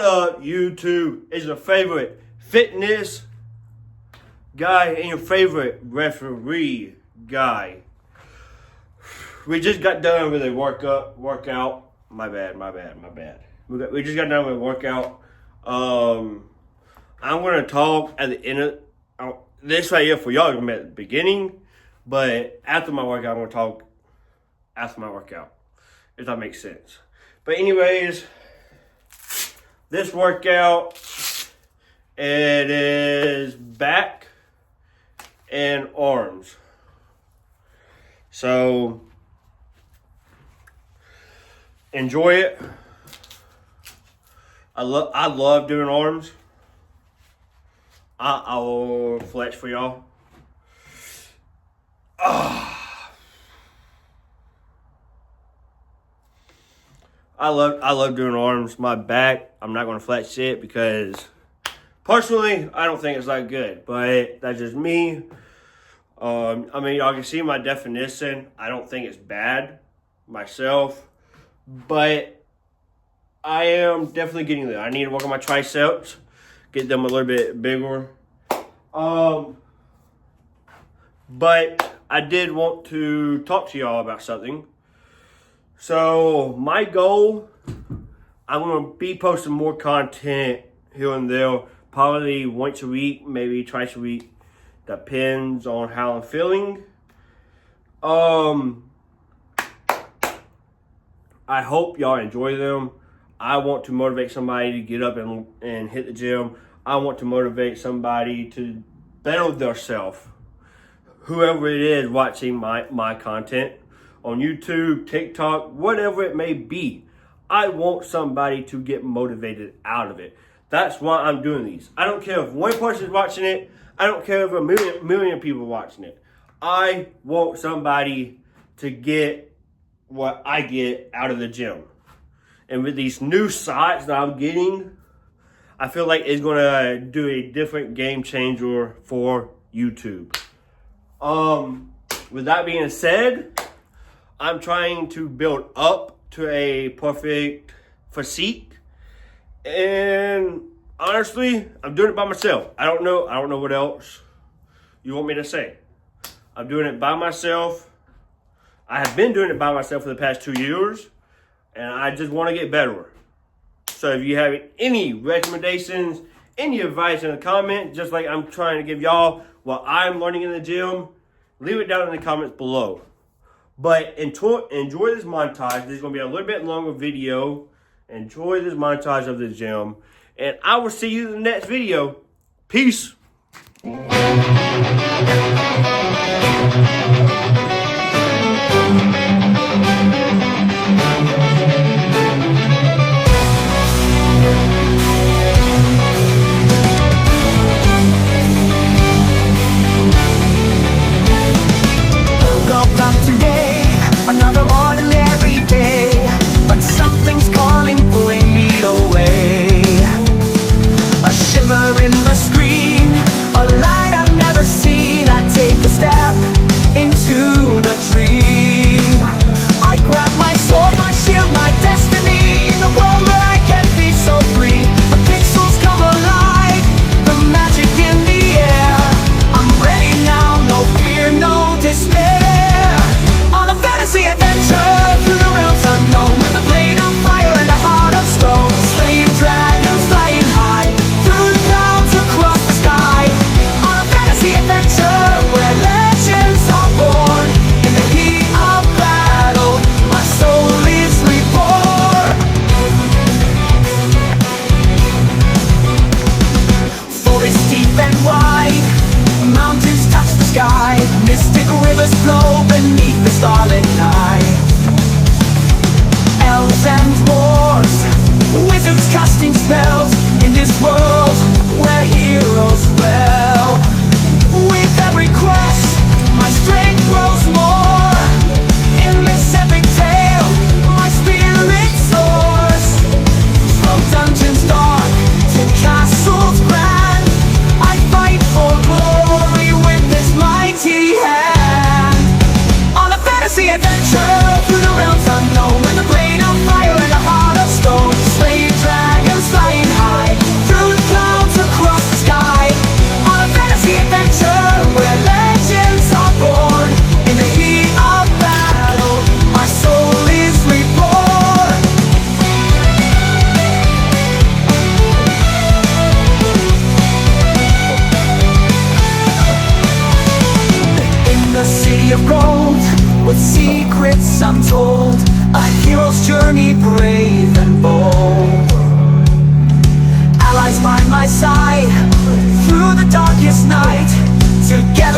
up, YouTube? It's your favorite fitness guy and your favorite referee guy. We just got done with a workout. My bad. We just got done with a workout. I'm gonna talk at the end of this right here for y'all. Gonna be at the beginning, but after my workout, I'm gonna talk after my workout, if that makes sense. But anyways, this workout, it is back and arms. So enjoy it. I love doing arms. I will flex for y'all. I love doing arms. My back, I'm not gonna flex it because personally I don't think it's that good, but that's just me. I mean, y'all can see my definition. I don't think it's bad myself, but I am definitely getting there. I need to work on my triceps, get them a little bit bigger. But I did want to talk to y'all about something. So my goal, I'm gonna be posting more content here and there, probably once a week, maybe twice a week. Depends on how I'm feeling. I hope y'all enjoy them. I want to motivate somebody to get up and hit the gym. I want to motivate somebody to better themselves. Whoever it is watching my content on YouTube, TikTok, whatever it may be, I want somebody to get motivated out of it. That's why I'm doing these. I don't care if one person's watching it. I don't care if a million people watching it. I want somebody to get what I get out of the gym. And with these new sites that I'm getting, I feel like it's gonna do a different game changer for YouTube. With that being said, I'm trying to build up to a perfect physique, and honestly, I'm doing it by myself. I don't know what else you want me to say. I'm doing it by myself. I have been doing it by myself for the past 2 years, and I just want to get better. So if you have any recommendations, any advice in the comment, just like I'm trying to give y'all what I'm learning in the gym, leave it down in the comments below. But enjoy this montage. This is going to be a little bit longer video. Enjoy this montage of the gym. And I will see you in the next video. Peace. Another ordinary day, but something's calling, pulling me away. A shiver in the screen, a light I've never city of gold, with secrets untold, a hero's journey brave and bold. Allies by my side, through the darkest night, together